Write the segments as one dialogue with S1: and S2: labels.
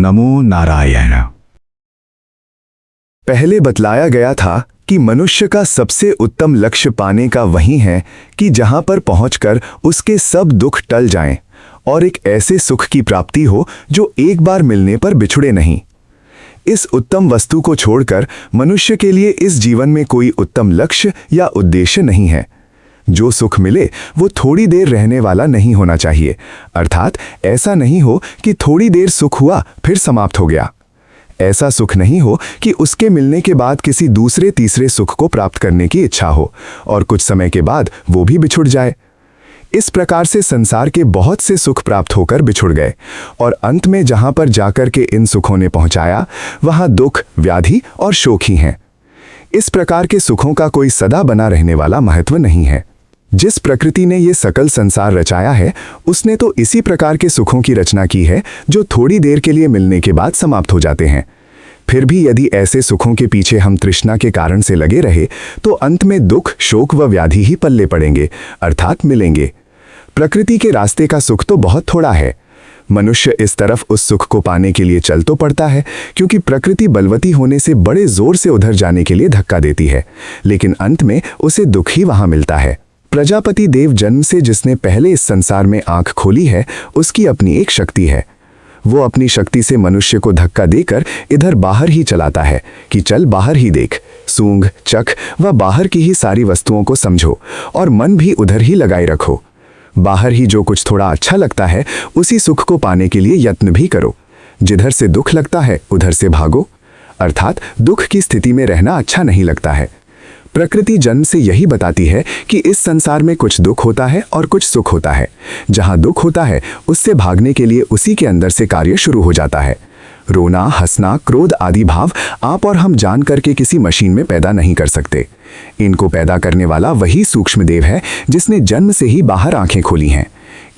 S1: नमो नारायण।
S2: पहले बतलाया गया था कि मनुष्य का सबसे उत्तम लक्ष्य पाने का वही है कि जहां पर पहुंचकर उसके सब दुख टल जाएं और एक ऐसे सुख की प्राप्ति हो जो एक बार मिलने पर बिछुड़े नहीं। इस उत्तम वस्तु को छोड़कर मनुष्य के लिए इस जीवन में कोई उत्तम लक्ष्य या उद्देश्य नहीं है। जो सुख मिले वो थोड़ी देर रहने वाला नहीं होना चाहिए, अर्थात ऐसा नहीं हो कि थोड़ी देर सुख हुआ फिर समाप्त हो गया। ऐसा सुख नहीं हो कि उसके मिलने के बाद किसी दूसरे तीसरे सुख को प्राप्त करने की इच्छा हो और कुछ समय के बाद वो भी बिछुड़ जाए। इस प्रकार से संसार के बहुत से सुख प्राप्त होकर बिछुड़ गए और अंत में जहां पर जाकर के इन सुखों ने पहुंचाया वहां दुख, व्याधि और शोक ही हैं। इस प्रकार के सुखों का कोई सदा बना रहने वाला महत्व नहीं है। जिस प्रकृति ने ये सकल संसार रचाया है उसने तो इसी प्रकार के सुखों की रचना की है जो थोड़ी देर के लिए मिलने के बाद समाप्त हो जाते हैं। फिर भी यदि ऐसे सुखों के पीछे हम तृष्णा के कारण से लगे रहे तो अंत में दुख, शोक व व्याधि ही पल्ले पड़ेंगे, अर्थात मिलेंगे। प्रकृति के रास्ते का सुख तो बहुत थोड़ा है। मनुष्य इस तरफ उस सुख को पाने के लिए चल तो पड़ता है क्योंकि प्रकृति बलवती होने से बड़े जोर से उधर जाने के लिए धक्का देती है, लेकिन अंत में उसे दुख ही वहां मिलता है। प्रजापति देव जन्म से जिसने पहले इस संसार में आंख खोली है उसकी अपनी एक शक्ति है। वो अपनी शक्ति से मनुष्य को धक्का देकर इधर बाहर ही चलाता है कि चल बाहर ही देख, सूंघ, चख व बाहर की ही सारी वस्तुओं को समझो और मन भी उधर ही लगाए रखो। बाहर ही जो कुछ थोड़ा अच्छा लगता है उसी सुख को पाने के लिए यत्न भी करो। जिधर से दुख लगता है उधर से भागो, अर्थात दुख की स्थिति में रहना अच्छा नहीं लगता है। प्रकृति जन्म से यही बताती है कि इस संसार में कुछ दुख होता है और कुछ सुख होता है। जहां दुख होता है उससे भागने के लिए उसी के अंदर से कार्य शुरू हो जाता है। रोना, हंसना, क्रोध आदि भाव आप और हम जान करके किसी मशीन में पैदा नहीं कर सकते। इनको पैदा करने वाला वही सूक्ष्म देव है जिसने जन्म से ही बाहर आंखें खोली हैं।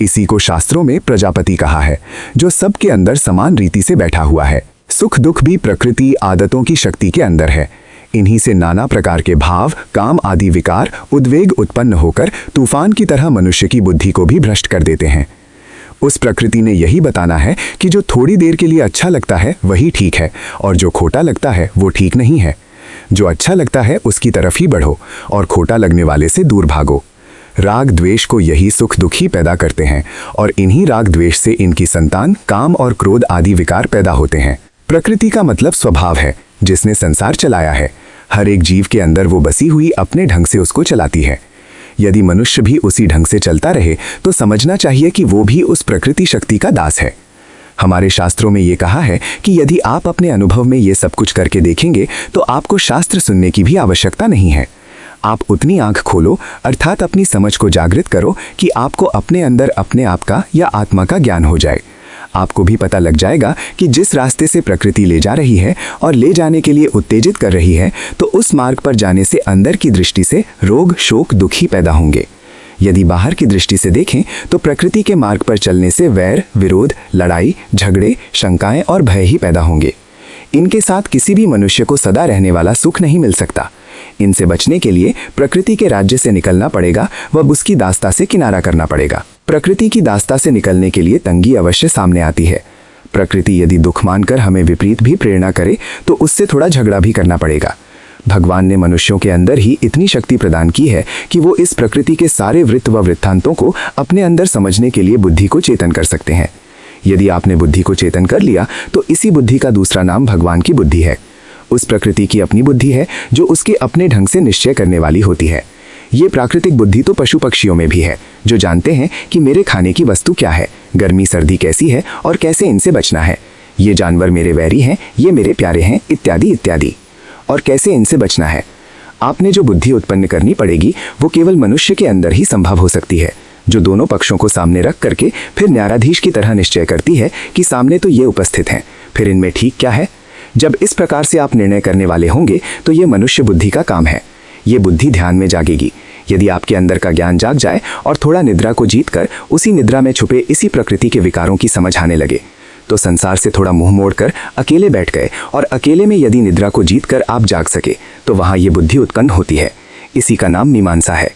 S2: इसी को शास्त्रों में प्रजापति कहा है, जो सबके अंदर समान रीति से बैठा हुआ है। सुख दुख भी प्रकृति आदतों की शक्ति के अंदर है। इन्हीं से नाना प्रकार के भाव, काम आदि विकार, उद्वेग उत्पन्न होकर तूफान की तरह मनुष्य की बुद्धि को भी भ्रष्ट कर देते हैं। उस प्रकृति ने यही बताना है कि जो थोड़ी देर के लिए अच्छा लगता है वही ठीक है और जो खोटा लगता है वो ठीक नहीं है। जो अच्छा लगता है उसकी तरफ ही बढ़ो और खोटा लगने वाले से दूर भागो। राग द्वेष को यही सुख दुख ही पैदा करते हैं और इन्हीं राग द्वेष से इनकी संतान काम और क्रोध आदि विकार पैदा होते हैं। प्रकृति का मतलब स्वभाव है, जिसने संसार चलाया है। हर एक जीव के अंदर वो बसी हुई अपने ढंग से उसको चलाती है। यदि मनुष्य भी उसी ढंग से चलता रहे तो समझना चाहिए कि वो भी उस प्रकृति शक्ति का दास है। हमारे शास्त्रों में ये कहा है कि यदि आप अपने अनुभव में ये सब कुछ करके देखेंगे तो आपको शास्त्र सुनने की भी आवश्यकता नहीं है। आप उतनी आंख खोलो, अर्थात अपनी समझ को जागृत करो कि आपको अपने अंदर अपने आप का या आत्मा का ज्ञान हो जाए। आपको भी पता लग जाएगा कि जिस रास्ते से प्रकृति ले जा रही है और ले जाने के लिए उत्तेजित कर रही है, तो उस मार्ग पर जाने से अंदर की दृष्टि से रोग, शोक, दुख ही पैदा होंगे। यदि बाहर की दृष्टि से देखें तो प्रकृति के मार्ग पर चलने से वैर, विरोध, लड़ाई, झगड़े, शंकाएं और भय ही पैदा होंगे। इनके साथ किसी भी मनुष्य को सदा रहने वाला सुख नहीं मिल सकता। इनसे बचने के लिए प्रकृति के राज्य से निकलना पड़ेगा व उसकी दास्ता से किनारा करना पड़ेगा। प्रकृति की दास्ता से निकलने के लिए तंगी अवश्य सामने आती है। प्रकृति यदि दुख मानकर हमें विपरीत भी प्रेरणा करे तो उससे थोड़ा झगड़ा भी करना पड़ेगा। भगवान ने मनुष्यों के अंदर ही इतनी शक्ति प्रदान की है कि वो इस प्रकृति के सारे वृत्त व वृत्तांतों को अपने अंदर समझने के लिए बुद्धि को चेतन कर सकते हैं। यदि आपने बुद्धि को चेतन कर लिया तो इसी बुद्धि का दूसरा नाम भगवान की बुद्धि है। उस प्रकृति की अपनी बुद्धि है जो उसके अपने ढंग से निश्चय करने वाली होती है। ये प्राकृतिक बुद्धि तो पशु पक्षियों में भी है, जो जानते हैं कि मेरे खाने की वस्तु क्या है, गर्मी सर्दी कैसी है और कैसे इनसे बचना है, ये जानवर मेरे वैरी हैं, ये मेरे प्यारे हैं, इत्यादि इत्यादि, और कैसे इनसे बचना है। आपने जो बुद्धि उत्पन्न करनी पड़ेगी वो केवल मनुष्य के अंदर ही संभव हो सकती है, जो दोनों पक्षों को सामने रख करके फिर न्यायाधीश की तरह निश्चय करती है कि सामने तो ये उपस्थित हैं, फिर इनमें ठीक क्या है। जब इस प्रकार से आप निर्णय करने वाले होंगे तो ये मनुष्य बुद्धि का काम है। ये बुद्धि ध्यान में जागेगी। यदि आपके अंदर का ज्ञान जाग जाए और थोड़ा निद्रा को जीतकर उसी निद्रा में छुपे इसी प्रकृति के विकारों की समझ आने लगे, तो संसार से थोड़ा मुंह मोड़कर अकेले बैठ गए और अकेले में यदि निद्रा को जीतकर आप जाग सके तो वहां ये बुद्धि उत्पन्न होती है। इसी का नाम मीमांसा है।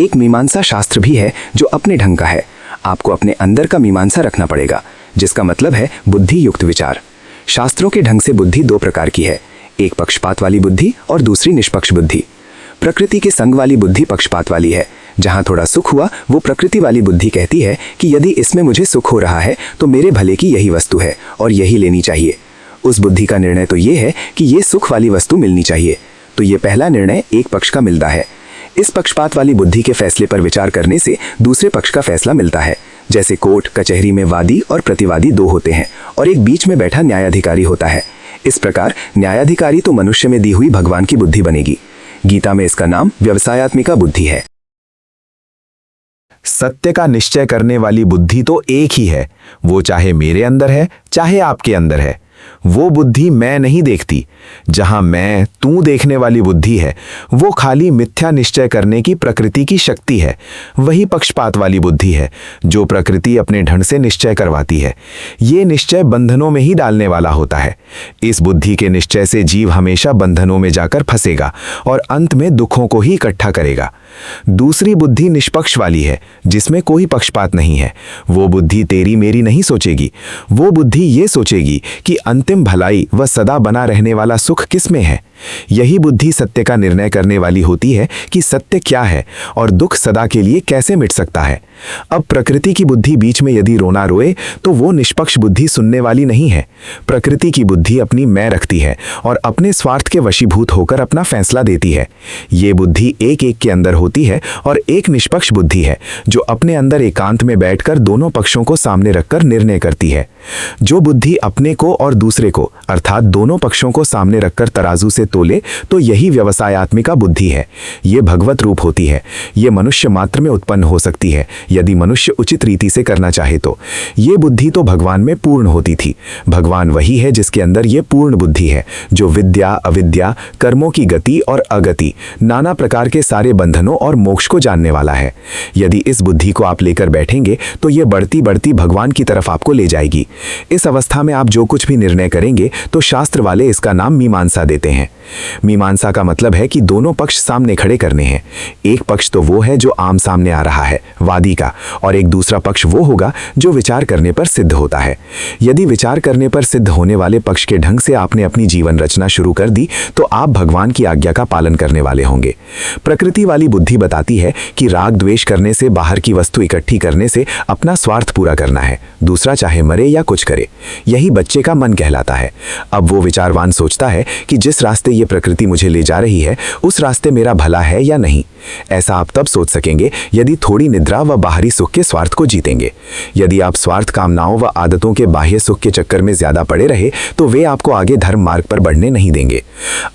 S2: एक मीमांसा शास्त्र भी है जो अपने ढंग का है। आपको अपने अंदर का मीमांसा रखना पड़ेगा, जिसका मतलब है बुद्धि युक्त विचार।
S1: शास्त्रों के ढंग से बुद्धि दो प्रकार की है, एक पक्षपात वाली बुद्धि और दूसरी निष्पक्ष बुद्धि। प्रकृति के संग वाली बुद्धि पक्षपात वाली है। जहां थोड़ा सुख हुआ वो प्रकृति वाली बुद्धि कहती है कि यदि इसमें मुझे सुख हो रहा है तो मेरे भले की यही वस्तु है और यही लेनी चाहिए। उस बुद्धि का निर्णय तो ये है कि ये सुख वाली वस्तु मिलनी चाहिए। तो ये पहला निर्णय एक पक्ष का मिलता है। इस पक्षपात वाली बुद्धि के फैसले पर विचार करने से दूसरे पक्ष का फैसला मिलता है। जैसे कोर्ट कचहरी में वादी और प्रतिवादी दो होते हैं और एक बीच में बैठा न्यायाधिकारी होता है। इस प्रकार न्यायाधिकारी तो मनुष्य में दी हुई भगवान की बुद्धि बनेगी। गीता में इसका नाम व्यवसायात्मिका बुद्धि है।
S3: सत्य का निश्चय करने वाली बुद्धि तो एक ही है, वो चाहे मेरे अंदर है चाहे आपके अंदर है। वो बुद्धि मैं नहीं देखती। जहां मैं तू देखने वाली बुद्धि है वो खाली मिथ्या निश्चय करने की प्रकृति की शक्ति है। वही पक्षपात वाली बुद्धि है जो प्रकृति अपने ढंग से निश्चय करवाती है। ये निश्चय बंधनों में ही डालने वाला होता है। इस बुद्धि के निश्चय से जीव हमेशा बंधनों में जाकर फंसेगा और अंत में दुखों को ही इकट्ठा करेगा। दूसरी बुद्धि निष्पक्ष वाली है जिसमें कोई पक्षपात नहीं है। वो बुद्धि तेरी मेरी नहीं सोचेगी। वो बुद्धि ये सोचेगी कि अंतिम भलाई व सदा बना रहने वाला सुख किसमें है। यही बुद्धि सत्य का निर्णय करने वाली होती है कि सत्य क्या है और दुख सदा के लिए कैसे मिट सकता है। अब प्रकृति की बुद्धि बीच में यदि रोना रोए तो वो निष्पक्ष बुद्धि सुनने वाली नहीं है। प्रकृति की बुद्धि अपनी मैं रखती है और अपने स्वार्थ के वशीभूत होकर अपना फैसला देती है। ये बुद्धि एक एक के अंदर होती है और एक निष्पक्ष बुद्धि है जो अपने अंदर एकांत में बैठकर दोनों पक्षों को सामने रखकर निर्णय करती है। जो बुद्धि अपने को और दूसरे को अर्थात दोनों पक्षों को सामने रखकर तराजू से तोले तो यही व्यवसायात्मिका बुद्धि है। ये भगवत रूप होती है। ये मनुष्य मात्र में उत्पन्न हो सकती है यदि मनुष्य उचित रीति से करना चाहे तो। ये बुद्धि तो भगवान में पूर्ण होती थी। भगवान वही है जिसके अंदर ये पूर्ण बुद्धि है जो विद्या अविद्या कर्मों की गति और अगति नाना प्रकार के सारे बंधनों और मोक्ष को जानने वाला है। यदि इस बुद्धि को आप लेकर बैठेंगे तो ये बढ़ती बढ़ती भगवान की तरफ आपको ले जाएगी। इस अवस्था में आप जो कुछ भी निर्णय करेंगे तो शास्त्र वाले इसका नाम मीमांसा देते हैं। मीमांसा का मतलब है कि दोनों पक्ष सामने खड़े करने हैं। एक पक्ष तो वो है जो आम सामने आ रहा है वादी का, और एक दूसरा पक्ष वो होगा जो विचार करने पर सिद्ध होता है। यदि विचार करने पर सिद्ध होने वाले पक्ष के ढंग से आपने अपनी जीवन रचना शुरू कर दी तो आप भगवान की आज्ञा का पालन करने वाले होंगे। प्रकृति वाली बुद्धि बताती है कि राग द्वेष करने से, बाहर की वस्तु इकट्ठी करने से अपना स्वार्थ पूरा करना है, दूसरा चाहे मरे या कुछ करे। यही बच्चे का मन कहलाता है। अब वो विचारवान सोचता है कि जिस रास्ते ये प्रकृति मुझे ले जा रही है उस रास्ते मेरा भला है या नहीं। ऐसा आप तब सोच सकेंगे यदि थोड़ी निद्रा व बाहरी सुख के स्वार्थ को जीतेंगे। यदि आप स्वार्थ कामनाओं व आदतों के बाह्य सुख के चक्कर में ज्यादा पड़े रहे तो वे आपको आगे धर्म मार्ग पर बढ़ने नहीं देंगे।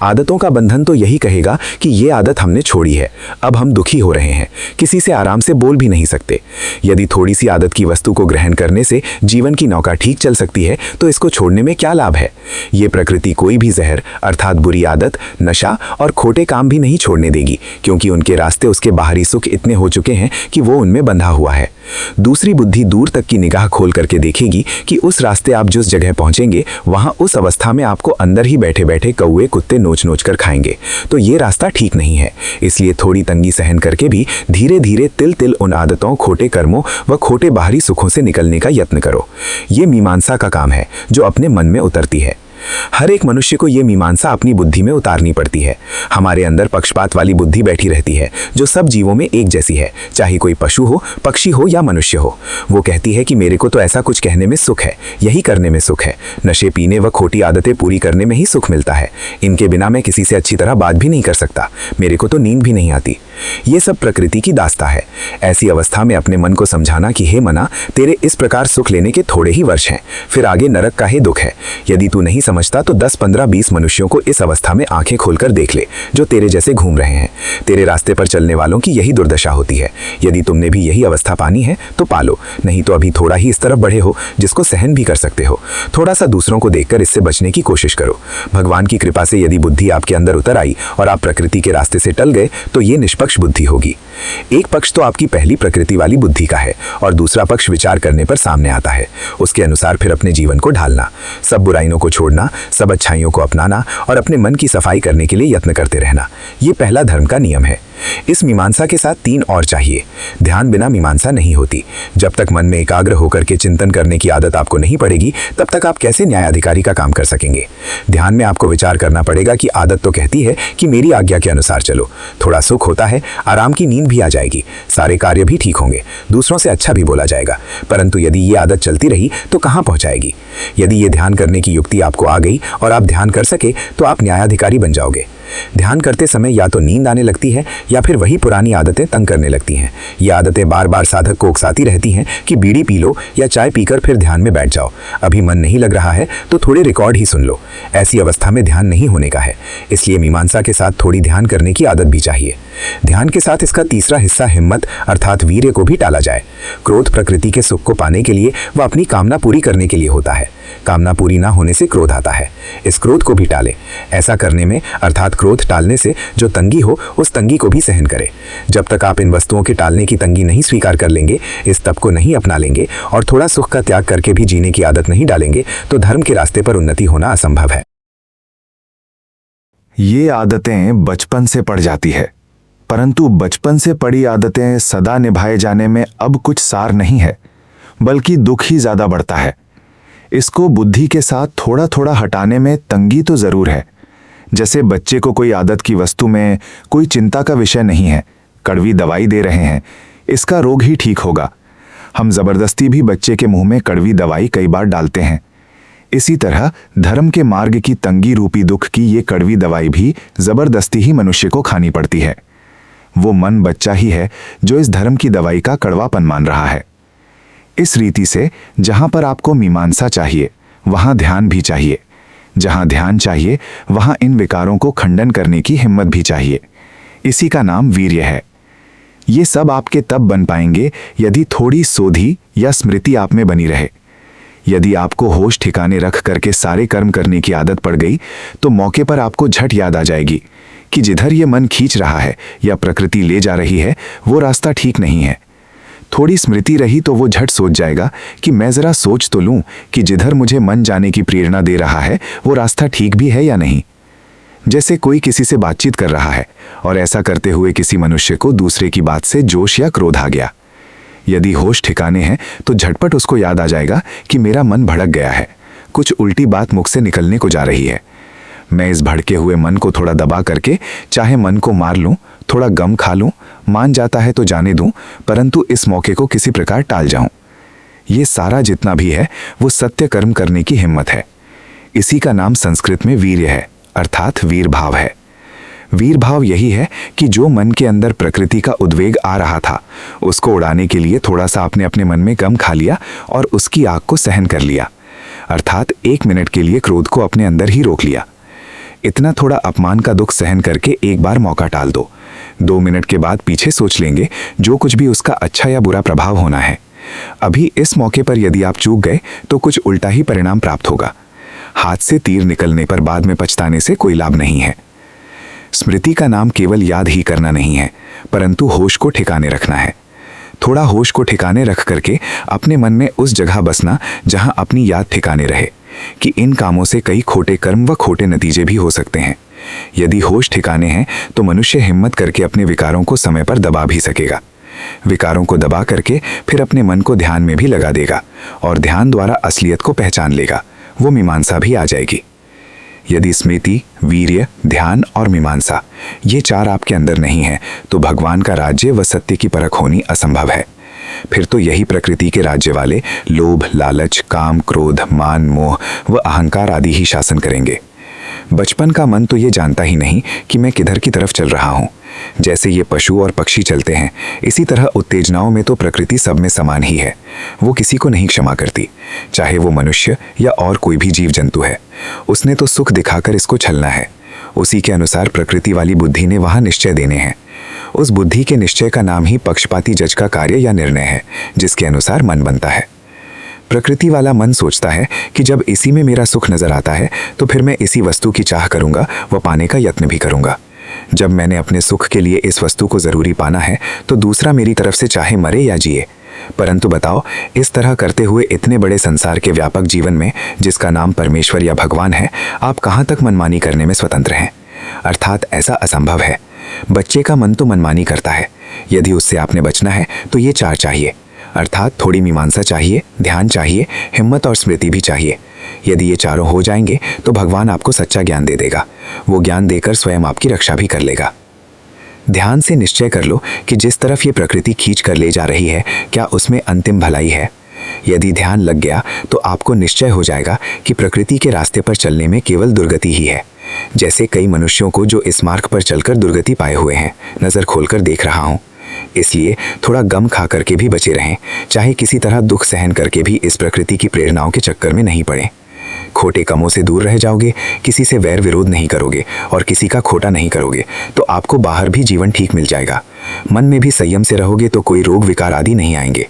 S3: आदतों का बंधन तो यही कहेगा कि ये आदत हमने छोड़ी है, अब हम दुखी हो रहे हैं, किसी से आराम से बोल भी नहीं सकते। यदि थोड़ी सी आदत की वस्तु को ग्रहण करने से जीवन की नौका ठीक चल सकती है तो इसको छोड़ने में क्या लाभ है। ये प्रकृति कोई भी जहर अर्थात बुरी आदत, नशा और खोटे काम भी नहीं छोड़ने देगी, क्योंकि उनके रास्ते उसके बाहरी सुख इतने हो चुके हैं कि वो उनमें बंधा हुआ है। दूसरी बुद्धि दूर तक की निगाह खोल करके देखेगी कि उस रास्ते आप जिस जगह पहुंचेंगे वहां उस अवस्था में आपको अंदर ही बैठे बैठे कौवे कुत्ते नोच नोच कर खाएंगे, तो ये रास्ता ठीक नहीं है। इसलिए थोड़ी तंगी सहन करके भी धीरे धीरे तिल तिल उन आदतों, खोटे कर्मों व खोटे बाहरी सुखों से निकलने का यत्न करो। ये मीमांसा का काम है जो अपने मन में उतरती है। हर एक मनुष्य को यह मीमांसा अपनी बुद्धि में उतारनी पड़ती है। हमारे अंदर पक्षपात वाली बुद्धि बैठी रहती है जो सब जीवों में एक जैसी है, चाहे कोई पशु हो, पक्षी हो या मनुष्य हो। वो कहती है कि मेरे को तो ऐसा कुछ कहने में सुख है, यही करने में सुख है, नशे पीने व खोटी आदतें पूरी करने में ही सुख मिलता है। इनके बिना मैं किसी से अच्छी तरह बात भी नहीं कर सकता, मेरे को तो नींद भी नहीं आती। ये सब प्रकृति की दास्ता है। ऐसी अवस्था में अपने मन को समझाना कि हे मना, तेरे इस प्रकार सुख लेने के थोड़े ही वर्ष हैं, फिर आगे नरक का ही दुख है। यदि तू नहीं समझता तो 10, 15, 20 मनुष्यों को इस अवस्था में आंखें खोलकर देख ले जो तेरे जैसे घूम रहे हैं। तेरे रास्ते पर चलने वालों की यही दुर्दशा होती है। यदि तुमने भी यही अवस्था पानी है तो पालो, नहीं तो अभी थोड़ा ही इस तरफ बढ़े हो जिसको सहन भी कर सकते हो। थोड़ा सा दूसरों को देखकर इससे बचने की कोशिश करो। भगवान की कृपा से यदि बुद्धि आपके अंदर उतर आई और आप प्रकृति के रास्ते से टल गए तो ये निष्पक्ष बुद्धि होगी। एक पक्ष तो आपकी पहली प्रकृति वाली बुद्धि का है और दूसरा पक्ष विचार करने पर सामने आता है। उसके अनुसार फिर अपने जीवन को ढालना, सब बुराइयों को छोड़ना, सब अच्छाइयों को अपनाना और अपने मन की सफाई करने के लिए यत्न करते रहना, ये पहला धर्म का नियम है।
S1: इस मीमांसा के साथ 3 और चाहिए। ध्यान बिना मीमांसा नहीं होती। जब तक मन में एकाग्र होकर के चिंतन करने की आदत आपको नहीं पड़ेगी, तब तक आप कैसे न्यायाधिकारी का काम कर सकेंगे। ध्यान में आपको विचार करना पड़ेगा कि आदत तो कहती है कि मेरी आज्ञा के अनुसार चलो। थोड़ा सुख होता है, आराम की नींद भी आ जाएगी, सारे कार्य भी ठीक होंगे, दूसरों से अच्छा भी बोला जाएगा। परंतु यदि ये आदत चलती रही तो कहाँ पहुंचाएगी। यदि ये ध्यान करने की युक्ति आपको आ गई और आप ध्यान कर सके तो आप न्यायाधिकारी बन जाओगे। ध्यान करते समय या तो नींद आने लगती है या फिर वही पुरानी आदतें तंग करने लगती हैं। ये आदतें बार बार साधक को उकसाती रहती हैं कि बीड़ी पी लो या चाय पीकर फिर ध्यान में बैठ जाओ। अभी मन नहीं लग रहा है तो थोड़े रिकॉर्ड ही सुन लो। ऐसी अवस्था में ध्यान नहीं होने का है। इसलिए मीमांसा के साथ थोड़ी ध्यान करने की आदत भी चाहिए। ध्यान के साथ इसका तीसरा हिस्सा हिम्मत अर्थात वीर्य को भी टाला जाए। क्रोध प्रकृति के सुख को पाने के लिए व अपनी कामना पूरी करने के लिए होता है। कामना पूरी ना होने से क्रोध आता है। इस क्रोध को भी टाले। ऐसा करने में अर्थात क्रोध टालने से जो तंगी हो उस तंगी को भी सहन करे। जब तक आप इन वस्तुओं के टालने की तंगी नहीं स्वीकार कर लेंगे, इस तप को नहीं अपना लेंगे और थोड़ा सुख का त्याग करके भी जीने की आदत नहीं डालेंगे, तो धर्म के रास्ते पर उन्नति होना असंभव है।
S2: ये आदतें बचपन से पड़ जाती है, परंतु बचपन से पड़ी आदतें सदा निभाए जाने में अब कुछ सार नहीं है, बल्कि दुख ही ज्यादा बढ़ता है। इसको बुद्धि के साथ थोड़ा थोड़ा हटाने में तंगी तो जरूर है। जैसे बच्चे को कोई आदत की वस्तु में कोई चिंता का विषय नहीं है, कड़वी दवाई दे रहे हैं, इसका रोग ही ठीक होगा। हम जबरदस्ती भी बच्चे के मुंह में कड़वी दवाई कई बार डालते हैं। इसी तरह धर्म के मार्ग की तंगी रूपी दुख की ये कड़वी दवाई भी जबरदस्ती ही मनुष्य को खानी पड़ती है। वो मन बच्चा ही है जो इस धर्म की दवाई का कड़वापन मान रहा है। इस रीति से जहां पर आपको मीमांसा चाहिए वहां ध्यान भी चाहिए। जहां ध्यान चाहिए वहां इन विकारों को खंडन करने की हिम्मत भी चाहिए। इसी का नाम वीर्य है। ये सब आपके तब बन पाएंगे यदि थोड़ी सोधी या स्मृति आप में बनी रहे। यदि आपको होश ठिकाने रख करके सारे कर्म करने की आदत पड़ गई तो मौके पर आपको झट याद आ जाएगी कि जिधर ये मन खींच रहा है या प्रकृति ले जा रही है वो रास्ता ठीक नहीं है। थोड़ी स्मृति रही तो वो झट सोच जाएगा कि मैं जरा सोच तो लूं कि जिधर मुझे मन जाने की प्रेरणा दे रहा है वो रास्ता ठीक भी है या नहीं। जैसे कोई किसी से बातचीत कर रहा है और ऐसा करते हुए किसी मनुष्य को दूसरे की बात से जोश या क्रोध आ गया। यदि होश ठिकाने हैं तो झटपट उसको याद आ जाएगा कि मेरा मन भड़क गया है, कुछ उल्टी बात मुख से निकलने को जा रही है। मैं इस भड़के हुए मन को थोड़ा दबा करके चाहे मन को मार लूं, थोड़ा गम खा लूं, मान जाता है तो जाने दूं, परंतु इस मौके को किसी प्रकार टाल जाऊं। ये सारा जितना भी है वो सत्य कर्म करने की हिम्मत है। इसी का नाम संस्कृत में वीर्य है, अर्थात वीर भाव है। वीर भाव यही है कि जो मन के अंदर प्रकृति का उद्वेग आ रहा था उसको उड़ाने के लिए थोड़ा सा आपने अपने मन में गम खा लिया और उसकी आग को सहन कर लिया, अर्थात 1 मिनट के लिए क्रोध को अपने अंदर ही रोक लिया। इतना थोड़ा अपमान का दुख सहन करके एक बार मौका टाल दो। 2 मिनट के बाद पीछे सोच लेंगे जो कुछ भी उसका अच्छा या बुरा प्रभाव होना है। अभी इस मौके पर यदि आप चूक गए तो कुछ उल्टा ही परिणाम प्राप्त होगा। हाथ से तीर निकलने पर बाद में पछताने से कोई लाभ नहीं है। स्मृति का नाम केवल याद ही करना नहीं है, परंतु होश को ठिकाने रखना है। थोड़ा होश को ठिकाने रख करके अपने मन में उस जगह बसना जहां अपनी याद ठिकाने रहे कि इन कामों से कई खोटे कर्म व खोटे नतीजे भी हो सकते हैं। यदि होश ठिकाने हैं तो मनुष्य हिम्मत करके अपने विकारों को समय पर दबा भी सकेगा। विकारों को दबा करके फिर अपने मन को ध्यान में भी लगा देगा और ध्यान द्वारा असलियत को पहचान लेगा। वो मीमांसा भी आ जाएगी। यदि स्मृति, वीर्य, ध्यान और मीमांसा ये 4 आपके अंदर नहीं है तो भगवान का राज्य व सत्य की परख होनी असंभव है। फिर तो यही प्रकृति के राज्य वाले लोभ, लालच, काम, क्रोध, मान, मोह व अहंकार आदि ही शासन करेंगे। बचपन का मन तो ये जानता ही नहीं कि मैं किधर की तरफ चल रहा हूँ। जैसे ये पशु और पक्षी चलते हैं, इसी तरह उत्तेजनाओं में तो प्रकृति सब में समान ही है। वो किसी को नहीं क्षमा करती, चाहे वो मनुष्य या और कोई भी जीव जंतु है। उसने तो सुख दिखाकर इसको छलना है। उसी के अनुसार प्रकृति वाली बुद्धि ने वहां निश्चय देने हैं। उस बुद्धि के निश्चय का नाम ही पक्षपाती जज का कार्य या निर्णय है, जिसके अनुसार मन बनता है। प्रकृति वाला मन सोचता है कि जब इसी में मेरा सुख नजर आता है तो फिर मैं इसी वस्तु की चाह करूंगा व पाने का यत्न भी करूंगा। जब मैंने अपने सुख के लिए इस वस्तु को जरूरी पाना है तो दूसरा मेरी तरफ से चाहे मरे या जिए। परंतु बताओ, इस तरह करते हुए इतने बड़े संसार के व्यापक जीवन में जिसका नाम परमेश्वर या भगवान है, आप कहाँ तक मनमानी करने में स्वतंत्र हैं? अर्थात ऐसा असंभव है।
S1: बच्चे का मन तो मनमानी करता है। यदि उससे आपने बचना है तो ये 4 चाहिए, अर्थात थोड़ी मीमांसा चाहिए, ध्यान चाहिए, हिम्मत और स्मृति भी चाहिए। यदि ये चारों हो जाएंगे तो भगवान आपको सच्चा ज्ञान दे देगा। वो ज्ञान देकर स्वयं आपकी रक्षा भी कर लेगा। ध्यान से निश्चय कर लो कि जिस तरफ ये प्रकृति खींच कर ले जा रही है, क्या उसमें अंतिम भलाई है। यदि ध्यान लग गया तो आपको निश्चय हो जाएगा कि प्रकृति के रास्ते पर चलने में केवल दुर्गति ही है। जैसे कई मनुष्यों को जो इस मार्ग पर चलकर दुर्गति पाए हुए हैं, नज़र खोलकर देख रहा हूँ। इसलिए थोड़ा गम खा करके भी बचे रहें, चाहे किसी तरह दुख सहन करके भी इस प्रकृति की प्रेरणाओं के चक्कर में नहीं पड़ें। खोटे कामों से दूर रह जाओगे, किसी से वैर विरोध नहीं करोगे और किसी का खोटा नहीं करोगे तो आपको बाहर भी जीवन ठीक मिल जाएगा। मन में भी संयम से रहोगे तो कोई रोग विकार आदि नहीं आएंगे।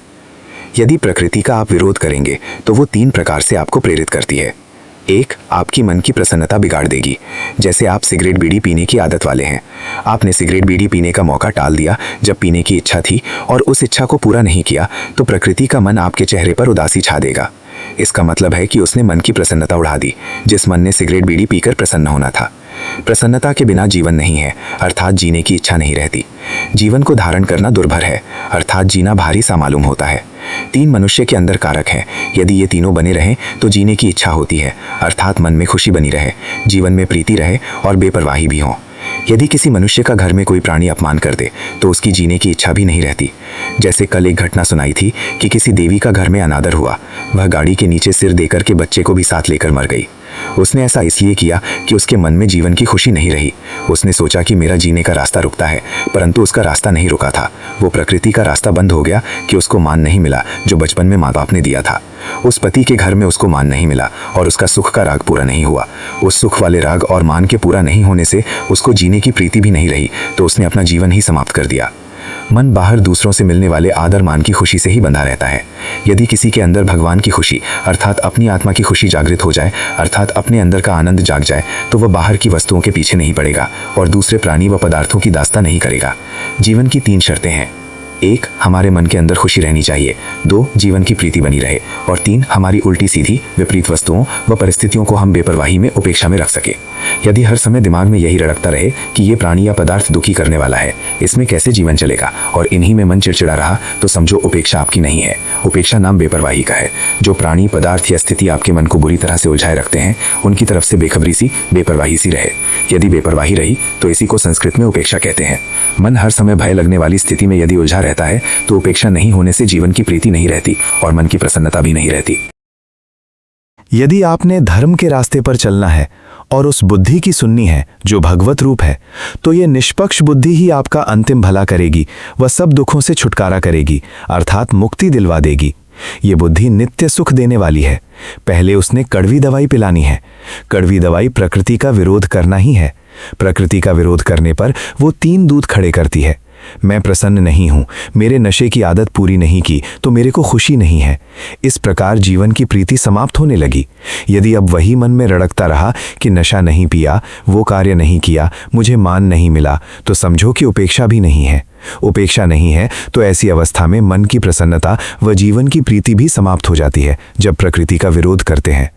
S1: यदि प्रकृति का आप विरोध करेंगे तो वो 3 प्रकार से आपको प्रेरित करती है। 1, आपकी मन की प्रसन्नता बिगाड़ देगी। जैसे आप सिगरेट बीड़ी पीने की आदत वाले हैं, आपने सिगरेट बीड़ी पीने का मौका टाल दिया जब पीने की इच्छा थी और उस इच्छा को पूरा नहीं किया तो प्रकृति का मन आपके चेहरे पर उदासी छा देगा। इसका मतलब है कि उसने मन की प्रसन्नता उड़ा दी, जिस मन ने सिगरेट बीड़ी पीकर प्रसन्न होना था। प्रसन्नता के बिना जीवन नहीं है, अर्थात जीने की इच्छा नहीं रहती। जीवन को धारण करना दुर्भर है, अर्थात जीना भारी सा मालूम होता है। 3 मनुष्य के अंदर कारक है। यदि ये तीनों बने रहें तो जीने की इच्छा होती है, अर्थात मन में खुशी बनी रहे, जीवन में प्रीति रहे और बेपरवाही भी हो। यदि किसी मनुष्य का घर में कोई प्राणी अपमान कर दे तो उसकी जीने की इच्छा भी नहीं रहती। जैसे कल एक घटना सुनाई थी कि किसी देवी का घर में अनादर हुआ। वह गाड़ी के नीचे सिर देकर के बच्चे को भी साथ लेकर मर गई। उसने ऐसा इसलिए किया कि उसके मन में जीवन की खुशी नहीं रही। उसने सोचा कि मेरा जीने का रास्ता रुकता है, परंतु उसका रास्ता नहीं रुका था। वो प्रकृति का रास्ता बंद हो गया कि उसको मान नहीं मिला जो बचपन में माँ बाप ने दिया था। उस पति के घर में उसको मान नहीं मिला और उसका सुख का राग पूरा नहीं हुआ। उस सुख वाले राग और मान के पूरा नहीं होने से उसको जीने की प्रीति भी नहीं रही, तो उसने अपना जीवन ही समाप्त कर दिया। मन बाहर दूसरों से मिलने वाले आदर मान की खुशी से ही बंधा रहता है। यदि किसी के अंदर भगवान की खुशी अर्थात अपनी आत्मा की खुशी जागृत हो जाए, अर्थात अपने अंदर का आनंद जाग जाए, तो वह बाहर की वस्तुओं के पीछे नहीं पड़ेगा और दूसरे प्राणी व पदार्थों की दास्ता नहीं करेगा। जीवन की 3 शर्तें हैं। 1, हमारे मन के अंदर खुशी रहनी चाहिए। 2, जीवन की प्रीति बनी रहे और 3, हमारी उल्टी सीधी विपरीत वस्तुओं व परिस्थितियों को हम बेपरवाही में उपेक्षा में रख सके। यदि हर समय दिमाग में यही रड़कता रहे कि ये प्राणी या पदार्थ दुखी करने वाला है, इसमें कैसे जीवन चलेगा, और इन्हीं में मन चिड़चिड़ा रहा, तो समझो उपेक्षा आपकी नहीं है। उपेक्षा नाम बेपरवाही का है। जो प्राणी, पदार्थ या स्थिति आपके मन को बुरी तरह से उलझाए रखते हैं, उनकी तरफ से बेखबरी सी, बेपरवाही सी रहे। यदि बेपरवाही रही तो इसी को संस्कृत में उपेक्षा कहते हैं। मन हर समय भय लगने वाली स्थिति में यदि उलझा रहता है तो उपेक्षा नहीं होने से जीवन की प्रीति नहीं रहती और मन की प्रसन्नता भी नहीं रहती।
S2: यदि आपने धर्म के रास्ते पर चलना है और उस बुद्धि की सुननी है जो भगवत रूप है, तो ये निष्पक्ष बुद्धि ही आपका अंतिम भला करेगी, वह सब दुखों से छुटकारा करेगी, अर्थात मुक्ति दिलवा देगी। ये बुद्धि नित्य सुख देने वाली है। पहले उसने कड़वी दवाई पिलानी है। कड़वी दवाई प्रकृति का विरोध करना ही है। प्रकृति का विरोध करने पर वो 3 दूत खड़े करती है। मैं प्रसन्न नहीं हूं, मेरे नशे की आदत पूरी नहीं की तो मेरे को खुशी नहीं है। इस प्रकार जीवन की प्रीति समाप्त होने लगी। यदि अब वही मन में रड़कता रहा कि नशा नहीं पिया, वो कार्य नहीं किया, मुझे मान नहीं मिला, तो समझो कि उपेक्षा भी नहीं है। उपेक्षा नहीं है तो ऐसी अवस्था में मन की प्रसन्नता व जीवन की प्रीति भी समाप्त हो जाती है जब प्रकृति का विरोध करते हैं।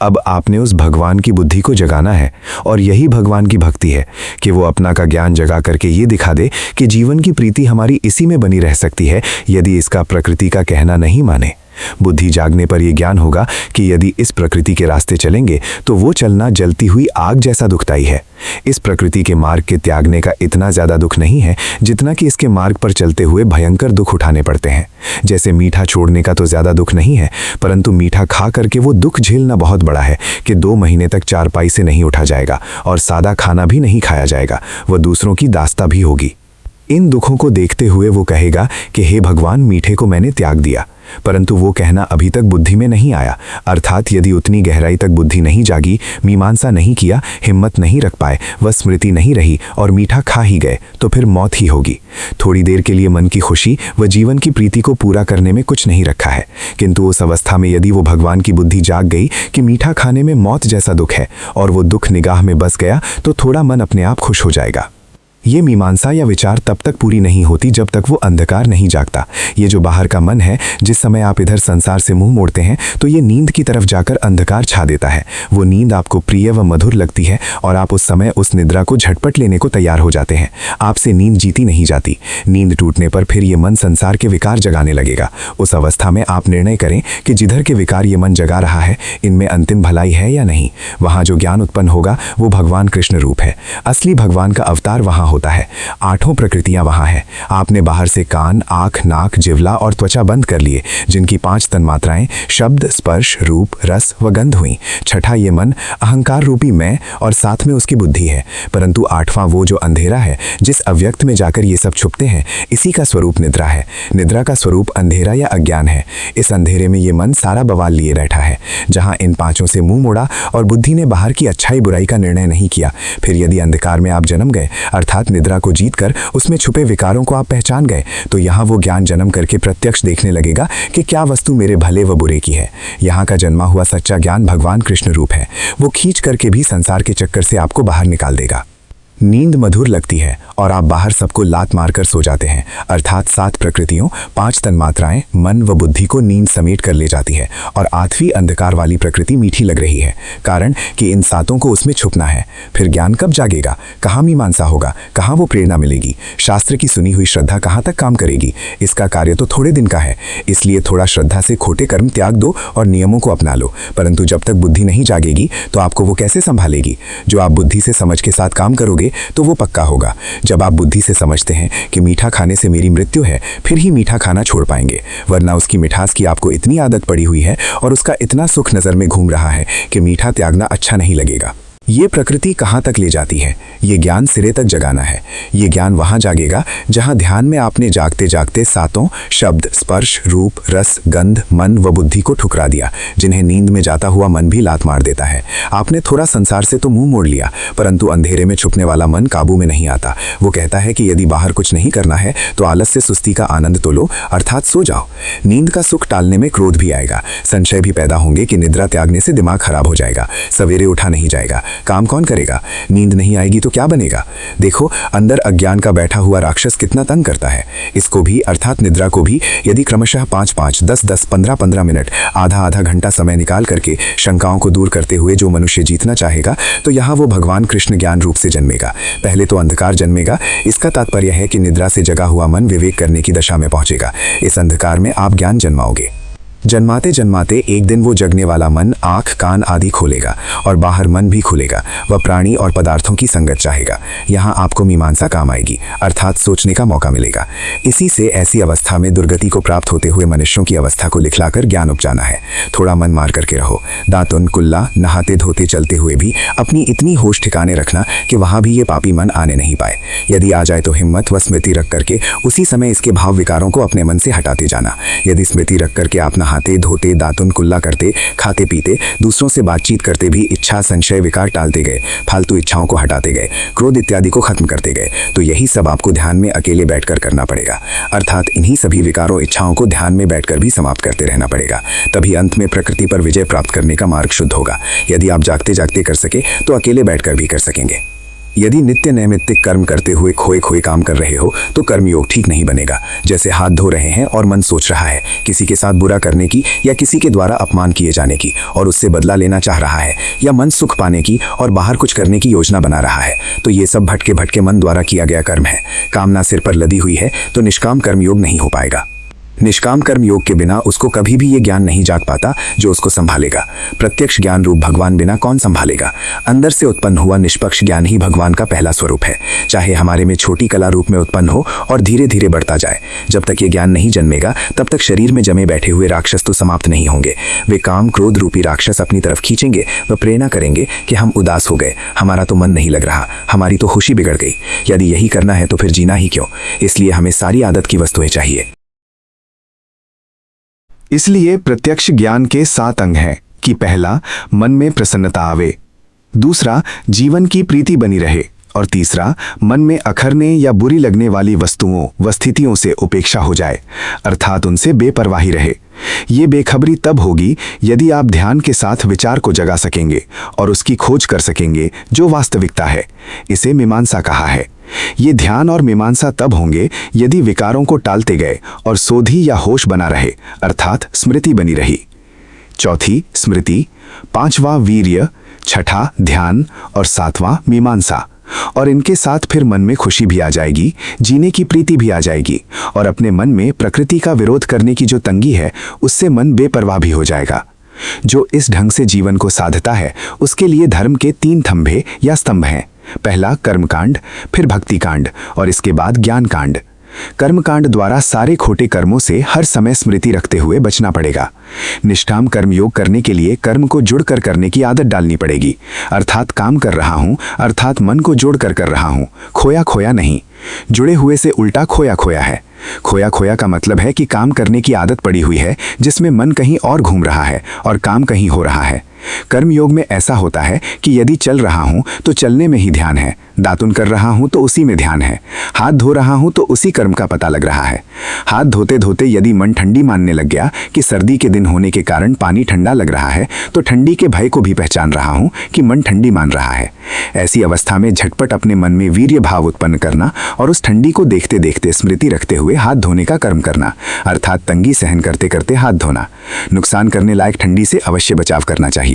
S2: अब आपने उस भगवान की बुद्धि को जगाना है और यही भगवान की भक्ति है कि वो अपना का ज्ञान जगा करके ये दिखा दे कि जीवन की प्रीति हमारी इसी में बनी रह सकती है यदि इसका प्रकृति का कहना नहीं माने। बुद्धि जागने पर यह ज्ञान होगा कि यदि इस प्रकृति के रास्ते चलेंगे तो वो चलना जलती हुई आग जैसा दुखदाई है। इस प्रकृति के मार्ग के त्यागने का इतना ज्यादा दुख नहीं है जितना कि इसके मार्ग पर चलते हुए भयंकर दुख उठाने पड़ते हैं। जैसे मीठा छोड़ने का तो ज्यादा दुख नहीं है, परंतु मीठा खा करके वो दुख झेलना बहुत बड़ा है कि 2 महीने तक चारपाई से नहीं उठा जाएगा और सादा खाना भी नहीं खाया जाएगा, वह दूसरों की दास्ता भी होगी। इन दुखों को देखते हुए वो कहेगा कि हे भगवान, मीठे को मैंने त्याग दिया, परंतु वो कहना अभी तक बुद्धि में नहीं आया। अर्थात यदि उतनी गहराई तक बुद्धि नहीं जागी, मीमांसा नहीं किया, हिम्मत नहीं रख पाए, वह स्मृति नहीं रही और मीठा खा ही गए, तो फिर मौत ही होगी। थोड़ी देर के लिए मन की खुशी व जीवन की प्रीति को पूरा करने में कुछ नहीं रखा है, किंतु उस अवस्था में यदि वो भगवान की बुद्धि जाग गई कि मीठा खाने में मौत जैसा दुख है और वो दुख निगाह में बस गया, तो थोड़ा मन अपने आप खुश हो जाएगा। ये मीमांसा या विचार तब तक पूरी नहीं होती जब तक वो अंधकार नहीं जागता। ये जो बाहर का मन है, जिस समय आप इधर संसार से मुंह मोड़ते हैं तो ये नींद की तरफ जाकर अंधकार छा देता है। वो नींद आपको प्रिय व मधुर लगती है और आप उस समय उस निद्रा को झटपट लेने को तैयार हो जाते हैं। आपसे नींद जीती नहीं जाती। नींद टूटने पर फिर ये मन संसार के विकार जगाने लगेगा। उस अवस्था में आप निर्णय करें कि जिधर के विकार ये मन जगा रहा है, इनमें अंतिम भलाई है या नहीं। वहां जो ज्ञान उत्पन्न होगा वो भगवान कृष्ण रूप है। असली भगवान का अवतार वहां होता है। आठों प्रकृतियां वहां है। आपने बाहर से कान, आंख, नाक, जिह्वा और त्वचा बंद कर लिए, जिनकी 5 तन्मात्राएं शब्द, स्पर्श, रूप, रस व गंध हुई। छठा ये मन अहंकार रूपी मैं और साथ में उसकी बुद्धि है। परंतु आठवां वो जो अंधेरा है, जिस अव्यक्त में जाकर ये सब छुपते हैं, इसी का स्वरूप निद्रा है। निद्रा का स्वरूप अंधेरा या अज्ञान है। इस अंधेरे में ये मन सारा बवाल लिए बैठा है। जहां इन पांचों से मुंह मोड़ा और बुद्धि ने बाहर की अच्छाई बुराई का निर्णय नहीं किया, फिर यदि अंधकार में आप जन्म गए, अर्थात निद्रा को जीतकर उसमें छुपे विकारों को आप पहचान गए, तो यहाँ वो ज्ञान जन्म करके प्रत्यक्ष देखने लगेगा कि क्या वस्तु मेरे भले व बुरे की है। यहाँ का जन्मा हुआ सच्चा ज्ञान भगवान कृष्ण रूप है। वो खींच करके भी संसार के चक्कर से आपको बाहर निकाल देगा। नींद मधुर लगती है और आप बाहर सबको लात मारकर सो जाते हैं, अर्थात 7 प्रकृतियों, 5 तन्मात्राएं, मन व बुद्धि को नींद समेट कर ले जाती है और 8वीं अंधकार वाली प्रकृति मीठी लग रही है, कारण कि इन 7 को उसमें छुपना है। फिर ज्ञान कब जागेगा? कहाँ मीमांसा होगा? कहाँ वो प्रेरणा मिलेगी? शास्त्र की सुनी हुई श्रद्धा कहाँ तक काम करेगी? इसका कार्य तो थोड़े दिन का है, इसलिए थोड़ा श्रद्धा से खोटे कर्म त्याग दो और नियमों को अपना लो। परंतु जब तक बुद्धि नहीं जागेगी तो आपको वो कैसे संभालेगी? जो आप बुद्धि से समझ के साथ काम करोगे तो वो पक्का होगा। जब आप बुद्धि से समझते हैं कि मीठा खाने से मेरी मृत्यु है, फिर ही मीठा खाना छोड़ पाएंगे, वरना उसकी मिठास की आपको इतनी आदत पड़ी हुई है और उसका इतना सुख नज़र में घूम रहा है कि मीठा त्यागना अच्छा नहीं लगेगा। ये प्रकृति कहाँ तक ले जाती है? ये ज्ञान सिरे तक जगाना है। ये ज्ञान वहाँ जागेगा जहाँ ध्यान में आपने जागते जागते 7 शब्द, स्पर्श, रूप, रस, गंध, मन व बुद्धि को ठुकरा दिया, जिन्हें नींद में जाता हुआ मन भी लात मार देता है। आपने थोड़ा संसार से तो मुंह मोड़ लिया, परंतु अंधेरे में छुपने वाला मन काबू में नहीं आता। वो कहता है कि यदि बाहर कुछ नहीं करना है तो आलस्य सुस्ती का आनंद तो लो, अर्थात सो जाओ। नींद का सुख टालने में क्रोध भी आएगा, संशय भी पैदा होंगे कि निद्रा त्यागने से दिमाग खराब हो जाएगा, सवेरे उठा नहीं जाएगा, काम कौन करेगा? नींद नहीं आएगी तो क्या बनेगा? देखो, अंदर अज्ञान का बैठा हुआ राक्षस कितना तंग करता है। इसको भी अर्थात निद्रा को भी यदि क्रमशः 5-5, 10-10, 15-15 मिनट, आधा घंटा समय निकाल करके शंकाओं को दूर करते हुए जो मनुष्य जीतना चाहेगा, तो यहाँ वो भगवान कृष्ण ज्ञान रूप से जन्मेगा। पहले तो अंधकार जन्मेगा। इसका तात्पर्य है कि निद्रा से जगा हुआ मन विवेक करने की दशा में पहुंचेगा। इस अंधकार में आप ज्ञान जन्माओगे। जन्माते जन्माते एक दिन वो जगने वाला मन आँख, कान आदि खोलेगा और बाहर मन भी खुलेगा। वह प्राणी और पदार्थों की संगत चाहेगा। यहाँ आपको मीमांसा काम आएगी, अर्थात सोचने का मौका मिलेगा। इसी से ऐसी अवस्था में दुर्गति को प्राप्त होते हुए मनुष्यों की अवस्था को लिखलाकर ज्ञान उपजाना है। थोड़ा मन मार करके रहो। दातुन, कुल्ला, नहाते धोते चलते हुए भी अपनी इतनी होश ठिकाने रखना कि वहाँ भी ये पापी मन आने नहीं पाए। यदि आ जाए तो हिम्मत व स्मृति रख करके उसी समय इसके भाव विकारों को अपने मन से हटाते जाना। यदि स्मृति रख करके आप नहाते धोते, दातुन कुल्ला करते, खाते पीते, दूसरों से बातचीत करते भी इच्छा, संशय, विकार टालते गए, फालतू इच्छाओं को हटाते गए, क्रोध इत्यादि को खत्म करते गए, तो यही सब आपको ध्यान में अकेले बैठकर करना पड़ेगा। अर्थात इन्हीं सभी विकारों, इच्छाओं को ध्यान में बैठकर भी समाप्त करते रहना पड़ेगा। तभी अंत में प्रकृति पर विजय प्राप्त करने का मार्ग शुद्ध होगा। यदि आप जागते जागते कर सके तो अकेले बैठकर भी कर सकेंगे। यदि नित्य नैमित्तिक कर्म करते हुए खोए खोए काम कर रहे हो तो कर्मयोग ठीक नहीं बनेगा। जैसे हाथ धो रहे हैं और मन सोच रहा है किसी के साथ बुरा करने की या किसी के द्वारा अपमान किए जाने की और उससे बदला लेना चाह रहा है, या मन सुख पाने की और बाहर कुछ करने की योजना बना रहा है, तो ये सब भटके भटके मन द्वारा किया गया कर्म है। कामना सिर पर लदी हुई है तो निष्काम कर्मयोग नहीं हो पाएगा। निष्काम कर्म योग के बिना उसको कभी भी ये ज्ञान नहीं जाग पाता जो उसको संभालेगा। प्रत्यक्ष ज्ञान रूप भगवान बिना कौन संभालेगा? अंदर से उत्पन्न हुआ निष्पक्ष ज्ञान ही भगवान का पहला स्वरूप है, चाहे हमारे में छोटी कला रूप में उत्पन्न हो और धीरे धीरे बढ़ता जाए। जब तक ये ज्ञान नहीं जन्मेगा तब तक शरीर में जमे बैठे हुए राक्षस तो समाप्त नहीं होंगे। वे काम क्रोध रूपी राक्षस अपनी तरफ खींचेंगे व प्रेरणा करेंगे कि हम उदास हो गए, हमारा तो मन नहीं लग रहा, हमारी तो खुशी बिगड़ गई। यदि यही करना है तो फिर जीना ही क्यों? इसलिए हमें सारी आदत की वस्तुएं चाहिए। इसलिए प्रत्यक्ष ज्ञान के 7 अंग हैं कि पहला, मन में प्रसन्नता आवे, दूसरा, जीवन की प्रीति बनी रहे, और तीसरा, मन में अखरने या बुरी लगने वाली वस्तुओं व स्थितियों से उपेक्षा हो जाए, अर्थात उनसे बेपरवाही रहे। ये बेखबरी तब होगी यदि आप ध्यान के साथ विचार को जगा सकेंगे और उसकी खोज कर सकेंगे जो वास्तविकता है। इसे मीमांसा कहा है। ये ध्यान और मीमांसा तब होंगे यदि विकारों को टालते गए और सोधी या होश बना रहे, अर्थात स्मृति बनी रही। चौथी स्मृति, पांचवा वीर्य, छठा ध्यान और सातवां मीमांसा। और इनके साथ फिर मन में खुशी भी आ जाएगी, जीने की प्रीति भी आ जाएगी और अपने मन में प्रकृति का विरोध करने की जो तंगी है उससे मन बेपरवाह भी हो जाएगा। जो इस ढंग से जीवन को साधता है उसके लिए धर्म के 3 थंभे या स्तंभ हैं। पहला कर्मकांड, फिर भक्तिकांड और इसके बाद ज्ञान कांड। कर्मकांड द्वारा सारे खोटे कर्मों से हर समय स्मृति रखते हुए बचना पड़ेगा। निष्काम कर्मयोग करने के लिए कर्म को जुड़कर करने की आदत डालनी पड़ेगी, अर्थात काम कर रहा हूं, अर्थात मन को जोड़कर कर रहा हूं, खोया खोया नहीं। जुड़े हुए से उल्टा खोया खोया है। खोया खोया का मतलब है कि काम करने की आदत पड़ी हुई है जिसमें मन कहीं और घूम रहा है और काम कहीं हो रहा है। कर्मयोग में ऐसा होता है कि यदि चल रहा हूं तो चलने में ही ध्यान है, दातुन कर रहा हूं तो उसी में ध्यान है, हाथ धो रहा हूं तो उसी कर्म का पता लग रहा है। हाथ धोते धोते यदि मन ठंडी मानने लग गया कि सर्दी के दिन होने के कारण पानी ठंडा लग रहा है तो ठंडी के भय को भी पहचान रहा हूं कि मन ठंडी मान रहा है। ऐसी अवस्था में झटपट अपने मन में वीर्य भाव उत्पन्न करना और उस ठंडी को देखते देखते स्मृति रखते हुए हाथ धोने का कर्म करना, अर्थात तंगी सहन करते करते हाथ धोना। नुकसान करने लायक ठंडी से अवश्य बचाव करना चाहिए।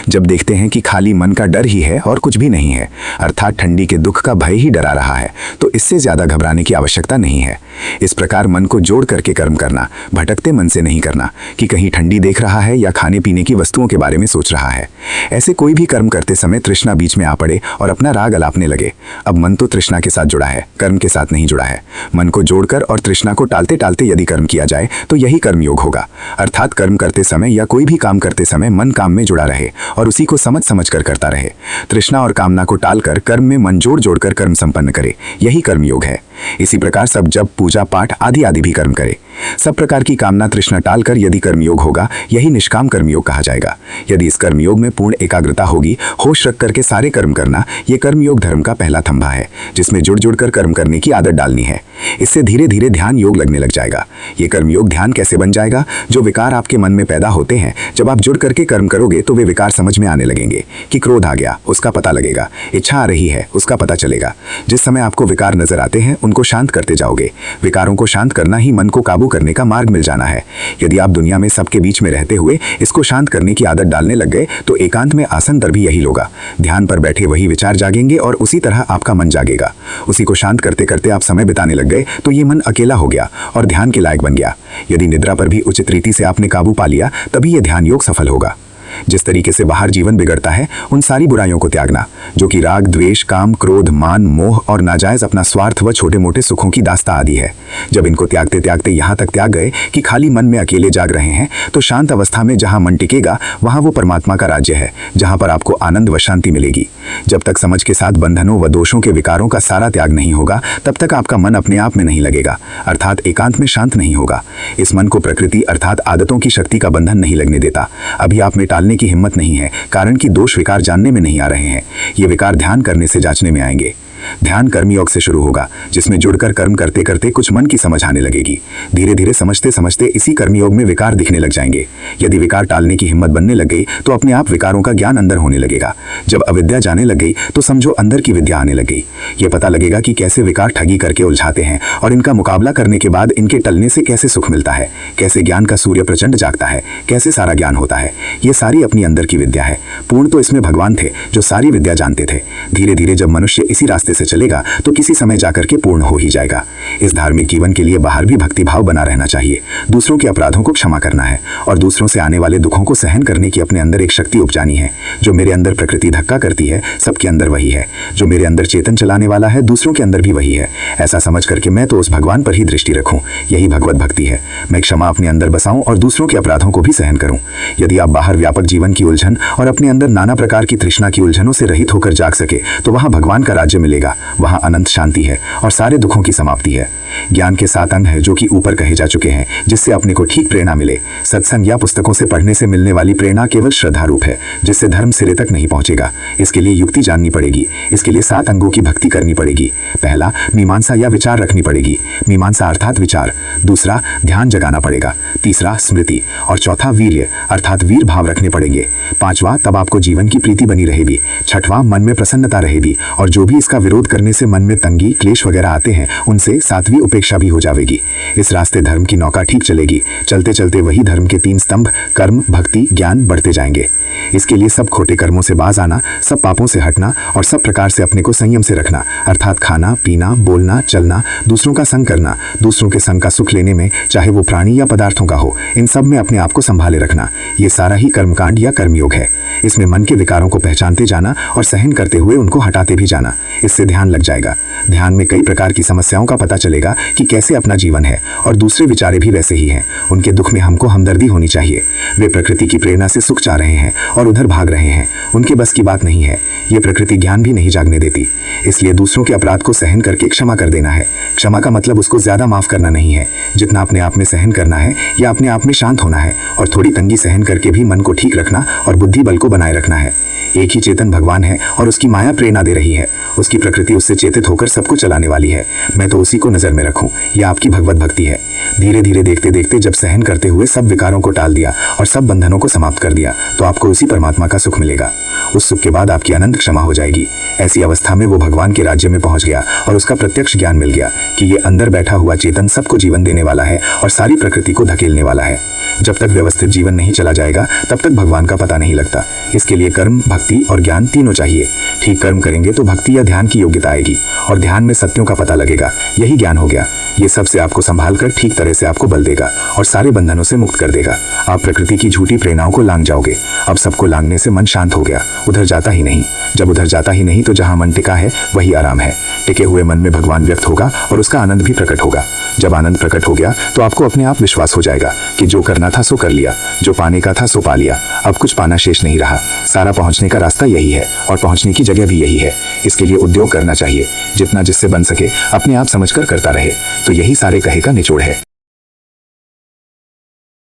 S2: जब देखते हैं कि खाली मन का डर ही है और कुछ भी नहीं है, अर्थात ठंडी के दुख का भय ही डरा रहा है, तो इससे ज्यादा घबराने की आवश्यकता नहीं है। इस प्रकार मन को जोड़ करके कर्म करना, भटकते मन से नहीं करना कि कहीं ठंडी देख रहा है या खाने पीने की वस्तुओं के बारे में सोच रहा है। ऐसे कोई भी कर्म करते समय तृष्णा बीच में आ पड़े और अपना राग अलापने लगे। अब मन तो तृष्णा के साथ जुड़ा है, कर्म के साथ नहीं जुड़ा है। मन को जोड़कर और तृष्णा को टालते टालते यदि कर्म किया जाए तो यही कर्मयोग होगा, अर्थात कर्म करते समय या कोई भी काम करते समय मन काम में जुड़ा रहे और उसी को समझ समझ कर करता रहे। तृष्णा और कामना को टालकर कर्म में मन जोड़ जोड़कर कर्म संपन्न करे, यही कर्मयोग है। इसी प्रकार सब जप, पूजा, पाठ आदि आदि भी कर्म करे। सब प्रकार की कामना तृष्णा टालकर यदि कर्मयोग होगा, यही निष्काम कर्मयोग कहा जाएगा। यदि इस कर्मयोग में पूर्ण एकाग्रता होगी, होश रख करके सारे कर्म करना, ये कर्मयोग धर्म का पहला थंभा है जिसमें जुड़ जुड़ कर कर्म करने की आदत डालनी है। इससे धीरे धीरे ध्यान योग लगने लग जाएगा। ये कर्मयोग ध्यान कैसे बन जाएगा? जो विकार आपके मन में पैदा होते हैं, जब आप जुड़ करके कर्म करोगे तो वे विकार समझ में आने लगेंगे कि क्रोध आ गया, उसका पता लगेगा, इच्छा आ रही है, उसका पता चलेगा। जिस समय आपको विकार नजर आते हैं उनको शांत करते जाओगे। विकारों को शांत करना ही मन को काबू करने का मार्ग मिल जाना है। यदि आप दुनिया में सबके बीच में रहते हुए इसको शांत करने की आदत डालने लग गए तो एकांत में आसन पर भी यही होगा। ध्यान पर बैठे वही विचार जागेंगे और उसी तरह आपका मन जागेगा। उसी को शांत करते करते आप समय बिताने लग गए तो ये मन अकेला हो गया और ध्यान के लायक बन गया। यदि निद्रा पर भी उचित रीति से आपने काबू पा लिया तभी यह ध्यान योग सफल होगा। जिस तरीके से बाहर जीवन बिगड़ता है उन सारी बुराइयों को त्यागना जो कि राग, द्वेष, काम, क्रोध, मान, मोह और नाजायज अपना स्वार्थ व छोटे मोटे सुखों की दास्ता आदि है। जब इनको त्यागते त्यागते यहाँ तक त्याग गए कि खाली मन में अकेले जाग रहे हैं तो शांत अवस्था में जहाँ मन टिकेगा वहाँ वो परमात्मा का राज्य है जहाँ पर आपको आनंद व शांति मिलेगी। जब तक समझ के साथ बंधनों व दोषों के विकारों का सारा त्याग नहीं होगा तब तक आपका मन अपने आप में नहीं लगेगा, अर्थात एकांत में शांत नहीं होगा। इस मन को प्रकृति अर्थात आदतों की शक्ति का बंधन नहीं लगने देता। अभी आप में टालने की हिम्मत नहीं है, कारण कि दोष विकार जानने में नहीं आ रहे हैं। ये विकार ध्यान करने से जांचने में आएंगे। ध्यान कर्मयोग से शुरू होगा जिसमें जुड़कर कर्म करते करते कुछ मन की समझ आने लगेगी। धीरे धीरे समझते समझते इसी कर्मयोग में विकार दिखने लग जाएंगे। यदि विकार टालने की हिम्मत बनने लग गई तो अपने आप विकारों का ज्ञान अंदर होने लगेगा। जब अविद्या जाने लग गई तो समझो अंदर की विद्या आने लग गई। ये पता लगेगा कि कैसे विकार ठगी करके उलझाते हैं और इनका मुकाबला करने के बाद इनके टलने से कैसे सुख मिलता है, कैसे ज्ञान का सूर्य प्रचंड जागता है, कैसे सारा ज्ञान होता है। ये सारी अपनी अंदर की विद्या है। पूर्ण तो इसमें भगवान थे जो सारी विद्या जानते थे। धीरे धीरे जब मनुष्य इसी रास्ते से चलेगा तो किसी समय जाकर के पूर्ण हो ही जाएगा। इस धार्मिक जीवन के लिए बाहर भी भक्ति भाव बना रहना चाहिए। दूसरों के अपराधों को क्षमा करना है और दूसरों से आने वाले दुखों को सहन करने की अपने अंदर एक शक्ति उपजानी है। जो मेरे अंदर प्रकृति धक्का करती है सबके अंदर वही है। जो मेरे अंदर चेतन चलाने वाला है दूसरों के अंदर भी वही है। ऐसा समझ करके मैं तो उस भगवान पर ही दृष्टि रखूं, यही भगवत भक्ति है। मैं क्षमा अपने अंदर बसाऊं और दूसरों के अपराधों को भी सहन करूं। यदि आप बाहर व्यापक जीवन की उलझन और अपने अंदर नाना प्रकार की तृष्णा की उलझनों से रहित होकर जाग सके तो वहां भगवान का राज्य मिलेगा।
S1: जाएगा वहां अनंत शांति है और सारे दुखों की समाप्ति है। ज्ञान के 7 अंग है जो कि ऊपर कहे जा चुके हैं, जिससे अपने को ठीक प्रेरणा मिले। सत्संग या पुस्तकों से पढ़ने से मिलने वाली प्रेरणा केवल श्रद्धा रूप है, जिससे धर्म सिरे तक नहीं पहुंचेगा। इसके लिए युक्ति जाननी पड़ेगी। इसके लिए 7 अंगों की भक्ति करनी पड़ेगी। पहला, मीमांसा या विचार रखनी पड़ेगी। मीमांसा अर्थात विचार। दूसरा, ध्यान जगाना पड़ेगा। तीसरा, स्मृति। और चौथा, वीर्य अर्थात वीर भाव रखने पड़ेंगे। पांचवा, तब आपको जीवन की प्रीति बनी रहेगी। छठवां, मन में प्रसन्नता रहेगी और जो भी इसका विरोध करने से मन में तंगी क्लेश वगैरह आते हैं उनसे 7वीं उपेक्षा भी हो जाएगी। इस रास्ते धर्म की नौका ठीक चलेगी। चलते चलते वही धर्म के 3 स्तंभ कर्म, भक्ति, ज्ञान बढ़ते जाएंगे। इसके लिए सब खोटे कर्मों से बाज आना, सब पापों से हटना और सब प्रकार से अपने को संयम से रखना, अर्थात खाना पीना, बोलना चलना, दूसरों का संग करना, दूसरों के संग का सुख लेने में, चाहे वो प्राणी या पदार्थों का हो, इन सब में अपने आप को संभाले रखना। ये सारा ही कर्मकांड या कर्मयोग है। इसमें मन के विकारों को पहचानते जाना और सहन करते हुए उनको हटाते भी जाना। इससे ध्यान लग जाएगा। ध्यान में कई प्रकार की समस्याओं का पता चलेगा कि कैसे अपना जीवन है और दूसरे विचारे भी वैसे ही हैं। उनके दुख में हमको हमदर्दी होनी चाहिए। वे प्रकृति की प्रेरणा से सुख चाह रहे हैं और उधर भाग रहे हैं। उनके बस की बात नहीं है। ये प्रकृति ज्ञान भी नहीं जागने देती। इसलिए दूसरों के अपराध को सहन करके क्षमा कर देना है। क्षमा का मतलब उसको ज्यादा माफ करना नहीं है, जितना अपने आप में सहन करना है या अपने आप में शांत होना है, और थोड़ी तंगी सहन करके भी मन को ठीक रखना और बुद्धि बल को बनाए रखना है। एक ही चेतन भगवान है और उसकी माया प्रेरणा दे रही है। उसकी प्रकृति उससे चेतित होकर सबको चलाने वाली है। मैं तो उसी को नजर में रखूं। यह आपकी भगवत भक्ति है। धीरे धीरे देखते देखते जब सहन करते हुए सब विकारों को टाल दिया और सब बंधनों को समाप्त कर दिया तो आपको उसी परमात्मा का सुख मिलेगा। उस सुख के बाद आपकी अनंत क्षमा हो जाएगी। ऐसी अवस्था में वो भगवान के राज्य में पहुंच गया और उसका प्रत्यक्ष ज्ञान मिल गया कि ये अंदर बैठा हुआ चेतन सबको जीवन देने वाला है और सारी प्रकृति को धकेलने वाला है। जब तक व्यवस्थित जीवन नहीं चला जाएगा तब तक भगवान का पता नहीं लगता। इसके लिए कर्म, भक्ति और ज्ञान तीनों चाहिए। ठीक कर्म करेंगे तो भक्ति या ध्यान की योग्यता आएगी और ध्यान में सत्यों का पता लगेगा। यही ज्ञान हो गया। ये सब से आपको संभाल कर ठीक तरह से आपको बल देगा और सारे बंधनों से मुक्त कर देगा। आप प्रकृति की झूठी प्रेरणाओं को लांग जाओगे। अब सबको लांगने से मन शांत हो गया, उधर जाता ही नहीं। जब उधर जाता ही नहीं तो जहां मन टिका है वही आराम है। टिके हुए मन में भगवान व्यक्त होगा और उसका आनंद भी प्रकट होगा। जब आनंद प्रकट हो गया तो आपको अपने आप विश्वास हो जाएगा कि जो करना था सो कर लिया, जो पाने का था सो पा लिया। अब कुछ पाना शेष नहीं रहा। सारा पहुंचने का रास्ता यही है और पहुंचने की जगह भी यही है। इसके लिए उद्योग करना चाहिए, जितना जिससे बन सके अपने आप समझकर करता रहे। तो यही सारे कहे का निचोड़ है।